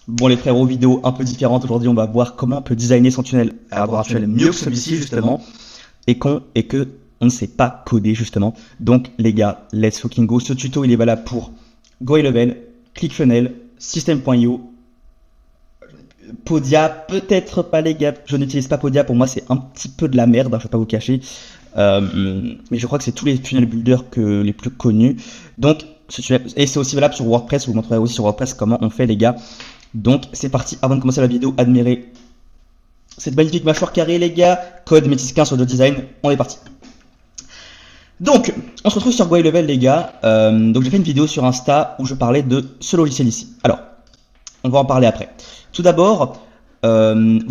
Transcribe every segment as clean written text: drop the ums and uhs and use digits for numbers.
Bon les frérots, vidéo un peu différente. Aujourd'hui, on va voir comment on peut designer son tunnel à avoir un tunnel mieux que celui-ci justement, et que on ne sait pas coder justement. Donc les gars, let's fucking go. Ce tuto, il est valable pour GoHighLevel, ClickFunnels, System.io, Podia, peut-être pas les gars. Je n'utilise pas Podia, pour moi c'est un petit peu de la merde, hein, je vais pas vous cacher. Mais je crois que c'est tous les tunnel builders les plus connus. Donc, et c'est aussi valable sur WordPress. Je vous montrerai aussi sur WordPress comment on fait les gars. Donc c'est parti, avant de commencer la vidéo, admirez cette magnifique mâchoire carrée les gars, code Métis15 sur le design, on est parti. Donc, on se retrouve sur GoHighLevel les gars, donc j'ai fait une vidéo sur Insta où je parlais de ce logiciel ici. Alors, on va en parler après. Tout d'abord, vous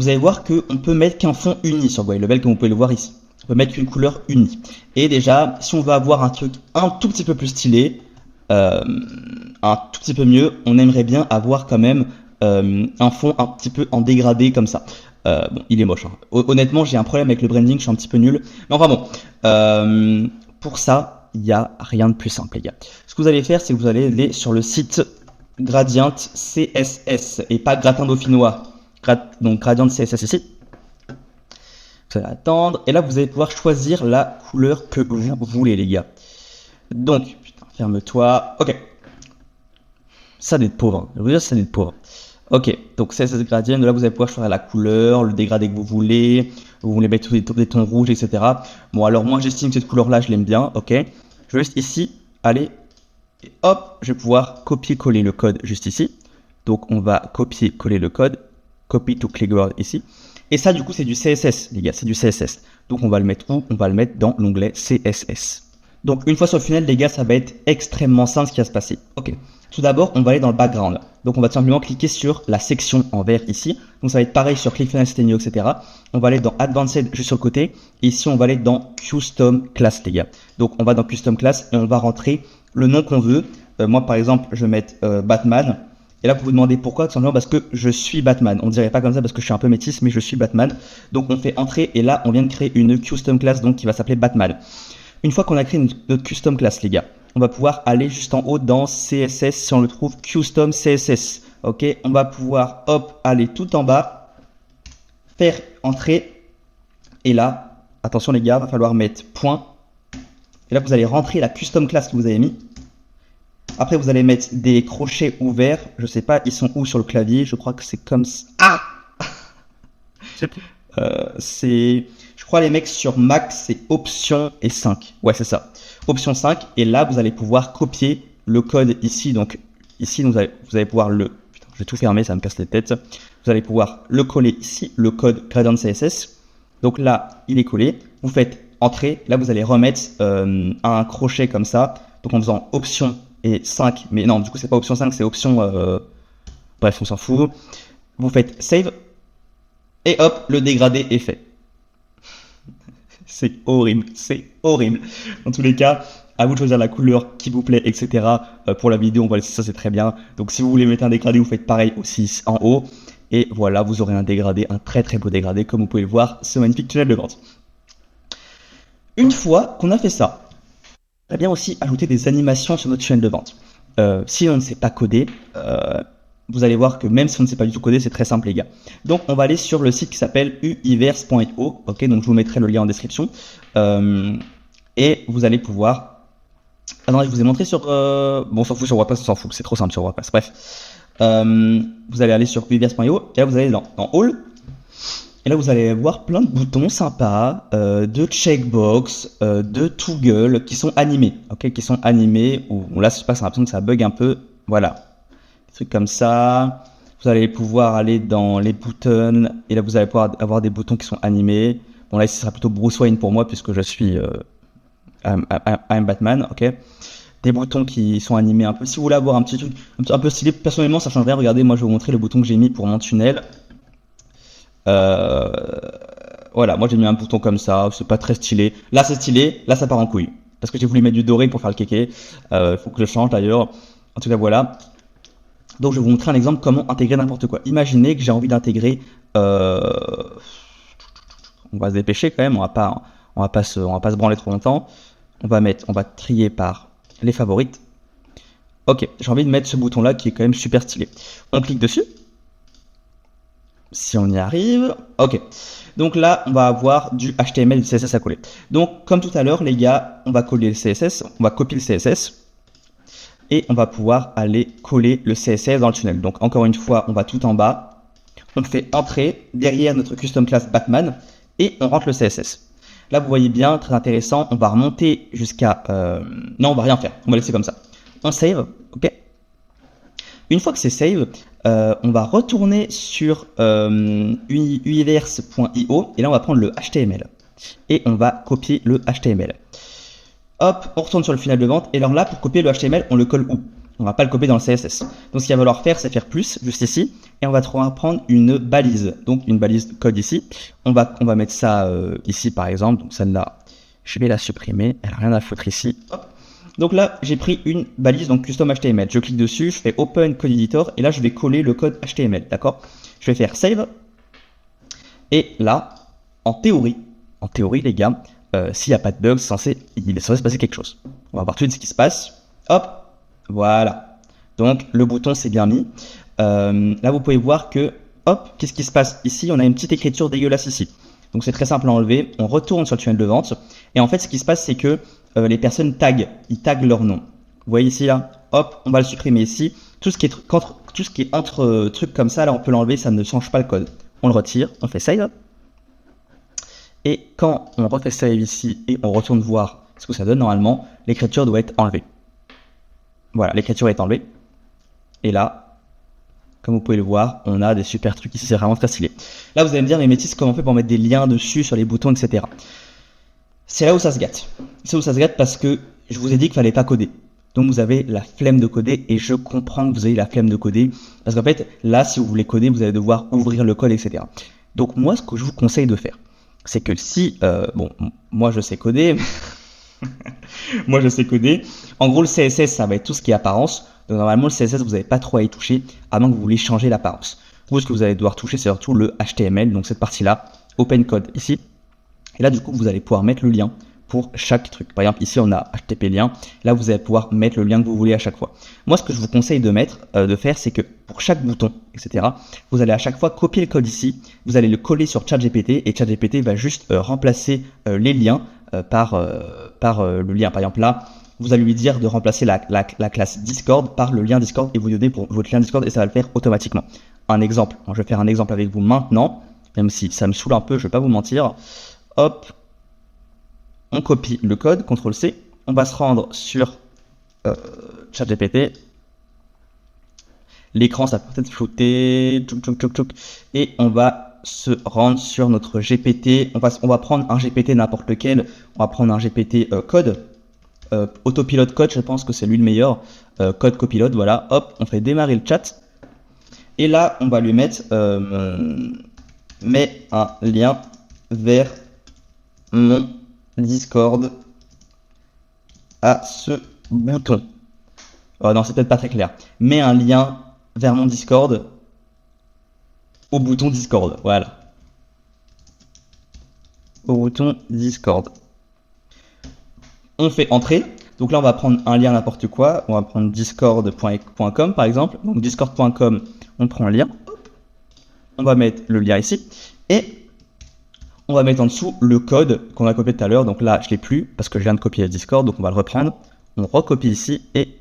allez voir qu'on peut mettre qu'un fond uni sur GoHighLevel, comme vous pouvez le voir ici. On peut mettre qu'une couleur unie. Et déjà, si on veut avoir un truc un tout petit peu plus stylé, un tout petit peu mieux, on aimerait bien avoir quand même un fond un petit peu en dégradé comme ça. Bon, il est moche. Hein. Honnêtement, j'ai un problème avec le branding, je suis un petit peu nul. Mais enfin bon, pour ça, il n'y a rien de plus simple, les gars. Ce que vous allez faire, c'est que vous allez aller sur le site Gradient CSS et pas Gratin Dauphinois. Donc Gradient CSS ici. Vous allez attendre et là, vous allez pouvoir choisir la couleur que vous voulez, les gars. Donc, putain, ferme-toi. Ok. Ça d'être pauvre. Je veux dire, ça d'être pauvre. Ok, donc CSS Gradient, là vous allez pouvoir choisir la couleur, le dégradé que vous voulez mettre des tons rouges, etc. Bon, alors moi j'estime que cette couleur-là, je l'aime bien, ok. Je vais juste ici, aller, et hop, je vais pouvoir copier-coller le code juste ici. Donc on va copier-coller le code, copy to clipboard ici. Et ça, du coup, c'est du CSS, les gars, c'est du CSS. Donc on va le mettre où? On va le mettre dans l'onglet CSS. Donc une fois sur le funnel, les gars, ça va être extrêmement simple ce qui va se passer. Ok. Tout d'abord, on va aller dans le background. Donc, on va tout simplement cliquer sur la section en vert ici. Donc, ça va être pareil sur ClickFunnels, System.io, etc. On va aller dans Advanced juste sur le côté. Et ici, on va aller dans Custom Class, les gars. Donc, on va dans Custom Class et on va rentrer le nom qu'on veut. Moi, par exemple, je vais mettre Batman. Et là, vous vous demandez pourquoi? Tout simplement parce que je suis Batman. On ne dirait pas comme ça parce que je suis un peu métisse, mais je suis Batman. Donc, on fait entrer et là, on vient de créer une Custom Class donc, qui va s'appeler Batman. Une fois qu'on a créé notre Custom Class, les gars, on va pouvoir aller juste en haut dans CSS, si on le trouve, Custom CSS. Ok, on va pouvoir, hop, aller tout en bas, faire entrer. Et là, attention les gars, il va falloir mettre point. Et là, vous allez rentrer la Custom Class que vous avez mis. Après, vous allez mettre des crochets ouverts. Je sais pas, ils sont où sur le clavier? Je crois que c'est comme ça. Ah je crois les mecs sur Mac, c'est option et 5. Ouais, c'est ça. Option 5. Et là, vous allez pouvoir copier le code ici. Donc, ici, vous allez pouvoir le... Putain, je vais tout fermer, ça me casse les têtes. Vous allez pouvoir le coller ici, le code Gradient CSS. Donc là, il est collé. Vous faites entrer. Là, vous allez remettre un crochet comme ça. Donc, en faisant option et 5. Mais non, du coup, c'est pas option 5, c'est option... Bref, on s'en fout. Vous faites save. Et hop, le dégradé est fait. C'est horrible, c'est horrible. Dans tous les cas, à vous de choisir la couleur qui vous plaît, etc. Pour la vidéo, on va laisser ça, c'est très bien. Donc si vous voulez mettre un dégradé, vous faites pareil aussi en haut. Et voilà, vous aurez un dégradé, un très très beau dégradé, comme vous pouvez le voir, ce magnifique tunnel de vente. Une fois qu'on a fait ça, on va bien aussi ajouter des animations sur notre tunnel de vente. Si on ne sait pas coder, vous allez voir que même si on ne sait pas du tout coder, c'est très simple les gars. Donc on va aller sur le site qui s'appelle uivers.io, ok, donc je vous mettrai le lien en description. Et vous allez pouvoir... Ah non, je vous ai montré sur... Bon, on s'en fout sur WordPress, on s'en fout, c'est trop simple sur WordPress, bref. Vous allez aller sur uivers.io, et là vous allez dans All. Et là vous allez voir plein de boutons sympas, de checkbox, de toggle qui sont animés, ok, qui sont animés, ou là je sais pas, j'ai l'impression que ça bug un peu, voilà. Trucs comme ça. Vous allez pouvoir aller dans les boutons et là vous allez pouvoir avoir des boutons qui sont animés. Bon là ici ce sera plutôt Bruce Wayne pour moi puisque je suis I'm Batman, ok. Des boutons qui sont animés un peu. Si vous voulez avoir un petit truc un peu stylé, personnellement ça change rien. Regardez, moi je vais vous montrer le bouton que j'ai mis pour mon tunnel. Voilà, moi j'ai mis un bouton comme ça, c'est pas très stylé. Là c'est stylé, là ça part en couille. Parce que j'ai voulu mettre du doré pour faire le kéké. Faut que je change d'ailleurs. En tout cas voilà. Donc je vais vous montrer un exemple comment intégrer n'importe quoi. Imaginez que j'ai envie d'intégrer... On va se dépêcher quand même, on va pas se branler trop longtemps. On va trier par les favorites. Ok, j'ai envie de mettre ce bouton là qui est quand même super stylé. On clique dessus. Si on y arrive, ok. Donc là, on va avoir du HTML et du CSS à coller. Donc, comme tout à l'heure, les gars, on va coller le CSS, on va copier le CSS et on va pouvoir aller coller le CSS dans le tunnel. Donc, encore une fois, on va tout en bas, on fait entrer derrière notre custom class Batman et on rentre le CSS. Là, vous voyez bien, très intéressant, on va remonter jusqu'à... Non, on va rien faire, on va laisser comme ça. On save, ok. Une fois que c'est save, on va retourner sur universe.io et là on va prendre le HTML et on va copier le HTML. Hop, on retourne sur le final de vente et alors là pour copier le HTML on le colle où? On va pas le copier dans le CSS. Donc ce qu'il va falloir faire c'est faire plus juste ici et on va prendre une balise, donc une balise de code ici. On va mettre ça ici par exemple, donc celle-là je vais la supprimer, elle n'a rien à foutre ici. Hop. Donc là, j'ai pris une balise, donc custom HTML. Je clique dessus, je fais Open Code Editor, et là, je vais coller le code HTML, d'accord? Je vais faire Save. Et là, en théorie, les gars, s'il n'y a pas de bug, il est censé se passer quelque chose. On va voir tout de suite ce qui se passe. Hop, voilà. Donc, le bouton s'est bien mis. Là, vous pouvez voir que, hop, qu'est-ce qui se passe ici? On a une petite écriture dégueulasse ici. Donc, c'est très simple à enlever. On retourne sur le tunnel de vente. Et en fait, ce qui se passe, c'est que les personnes ils taguent leur nom. Vous voyez ici là, hop, on va le supprimer ici. Tout ce qui est entre trucs comme ça, là, on peut l'enlever, ça ne change pas le code. On le retire, on fait save. Et quand on refait save ici et on retourne voir ce que ça donne, normalement, l'écriture doit être enlevée. Voilà, l'écriture est enlevée. Et là, comme vous pouvez le voir, on a des super trucs ici, c'est vraiment très stylé. Là, vous allez me dire, mais Métis, comment on fait pour mettre des liens dessus sur les boutons, etc. C'est là où ça se gâte. C'est où ça se gâte parce que je vous ai dit qu'il fallait pas coder. Donc vous avez la flemme de coder et je comprends que vous avez la flemme de coder parce qu'en fait là si vous voulez coder vous allez devoir ouvrir le code etc. Donc moi ce que je vous conseille de faire c'est que si bon moi je sais coder moi je sais coder en gros le CSS ça va être tout ce qui est apparence donc normalement le CSS vous n'avez pas trop à y toucher à moins que vous voulez changer l'apparence. Vous ce que vous allez devoir toucher c'est surtout le HTML donc cette partie là open code ici. Et là, du coup, vous allez pouvoir mettre le lien pour chaque truc. Par exemple, ici, on a HTTP lien. Là, vous allez pouvoir mettre le lien que vous voulez à chaque fois. Moi, ce que je vous conseille de faire, c'est que pour chaque bouton, etc., vous allez à chaque fois copier le code ici. Vous allez le coller sur ChatGPT et ChatGPT va juste remplacer les liens par le lien. Par exemple, là, vous allez lui dire de remplacer la classe Discord par le lien Discord et vous donnez pour votre lien Discord et ça va le faire automatiquement. Un exemple. Je vais faire un exemple avec vous maintenant, même si ça me saoule un peu, je ne vais pas vous mentir. Hop, on copie le code, CTRL-C, on va se rendre sur ChatGPT. L'écran, ça peut être flouté, et on va se rendre sur notre GPT. On va prendre un GPT n'importe lequel, on va prendre un GPT code, autopilote code, je pense que c'est lui le meilleur, code copilote, voilà, hop, on fait démarrer le chat. Et là, on va lui mettre met un lien vers mon Discord à ce bouton. Oh non, c'est peut-être pas très clair. Mets un lien vers mon Discord au bouton Discord. Voilà. Au bouton Discord. On fait entrer. Donc là, on va prendre un lien n'importe quoi. On va prendre discord.com par exemple. Donc discord.com, on prend un lien. On va mettre le lien ici. Et on va mettre en dessous le code qu'on a copié tout à l'heure. Donc là, je ne l'ai plus parce que je viens de copier le Discord. Donc on va le reprendre. On recopie ici et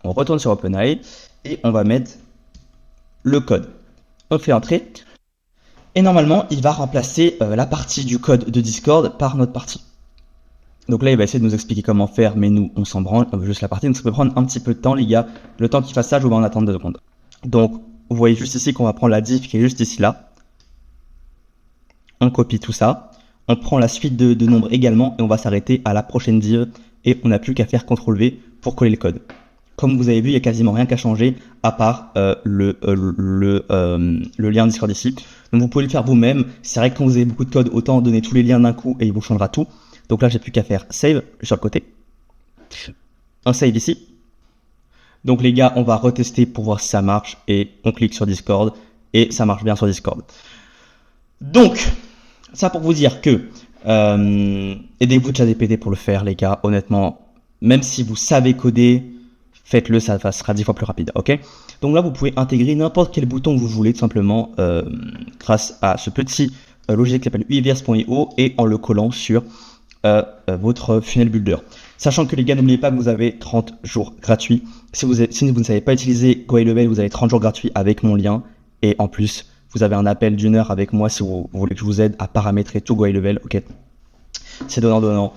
on retourne sur OpenAI. Et on va mettre le code. On fait entrer. Et normalement, il va remplacer la partie du code de Discord par notre partie. Donc là, il va essayer de nous expliquer comment faire, mais nous, on s'en branle, on veut juste la partie. Donc ça peut prendre un petit peu de temps, les gars. Le temps qu'il fasse ça, je vous vais en attendre 2 secondes. Donc, vous voyez juste ici qu'on va prendre la div qui est juste ici, là. On copie tout ça. On prend la suite de nombres également et on va s'arrêter à la prochaine div. Et on n'a plus qu'à faire CTRL-V pour coller le code. Comme vous avez vu, il n'y a quasiment rien qu'à changer à part le lien Discord ici. Donc vous pouvez le faire vous-même. C'est vrai que quand vous avez beaucoup de code, autant donner tous les liens d'un coup et il vous changera tout. Donc là, j'ai plus qu'à faire save sur le côté. On save ici. Donc les gars, on va retester pour voir si ça marche. Et on clique sur Discord. Et ça marche bien sur Discord. Donc, ça pour vous dire que aidez-vous de ChatGPT pour le faire, les gars. Honnêtement, même si vous savez coder, faites-le, ça sera 10 fois plus rapide, ok? Donc là, vous pouvez intégrer n'importe quel bouton que vous voulez, tout simplement, grâce à ce petit logiciel qui s'appelle uiverse.io et en le collant sur votre funnel builder. Sachant que les gars, n'oubliez pas que vous avez 30 jours gratuits. Si vous ne savez pas utiliser GoHighLevel, vous avez 30 jours gratuits avec mon lien. Et en plus, vous avez un appel d'1 heure avec moi si vous voulez que je vous aide à paramétrer tout GoHighLevel. Ok, c'est donnant-donnant.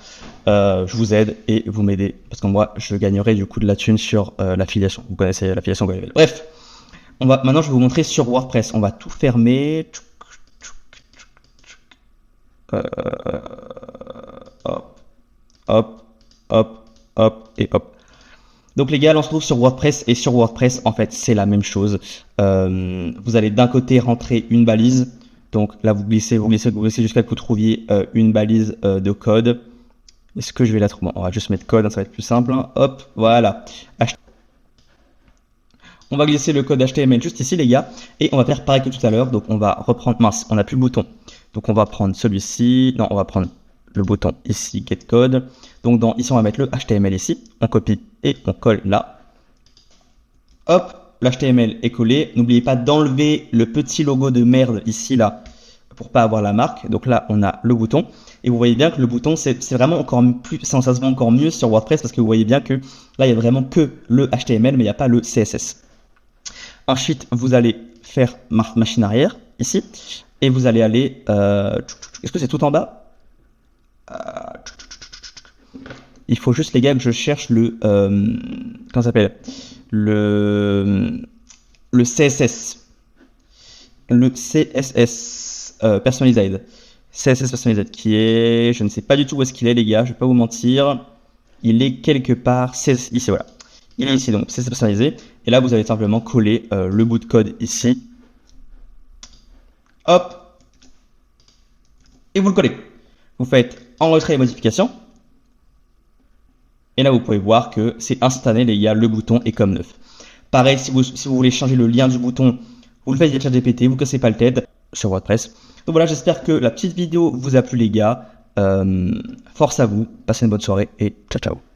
Je vous aide et vous m'aidez. Parce que moi, je gagnerai du coup de la thune sur l'affiliation. Vous connaissez l'affiliation GoHighLevel. Bref, maintenant, je vais vous montrer sur WordPress. On va tout fermer. Hop et hop. Donc les gars, là on se trouve sur WordPress et sur WordPress en fait c'est la même chose. Vous allez d'un côté rentrer une balise. Donc là vous glissez jusqu'à ce que vous trouviez une balise de code. Est-ce que je vais la trouver? On va juste mettre code, ça va être plus simple. Hop, voilà. On va glisser le code HTML juste ici les gars. Et on va faire pareil que tout à l'heure. Donc on va reprendre, mince, on n'a plus le bouton. Donc on va prendre celui-ci. Non, on va prendre le bouton ici, get code. Donc ici, on va mettre le HTML ici. On copie et on colle là. Hop, l'HTML est collé. N'oubliez pas d'enlever le petit logo de merde ici, là, pour pas avoir la marque. Donc là, on a le bouton. Et vous voyez bien que le bouton, c'est vraiment encore plus, ça se voit encore mieux sur WordPress parce que vous voyez bien que là, il n'y a vraiment que le HTML, mais il n'y a pas le CSS. Ensuite, vous allez faire machine arrière ici. Et vous allez aller... Est-ce que c'est tout en bas? Il faut juste les gars que je cherche le comment ça s'appelle le CSS personnalised CSS personnalised qui est, je ne sais pas du tout où est-ce qu'il est les gars, je vais pas vous mentir, il est quelque part ici, voilà, il est ici, donc CSS personnalisé et là vous allez simplement coller le bout de code ici, hop, et vous le collez. Vous faites enregistrer les modifications. Et là, vous pouvez voir que c'est instantané, les gars, le bouton est comme neuf. Pareil, si vous voulez changer le lien du bouton, vous le faites via ChatGPT, vous cassez pas le TED sur WordPress. Donc voilà, j'espère que la petite vidéo vous a plu, les gars. Force à vous, passez une bonne soirée et ciao, ciao.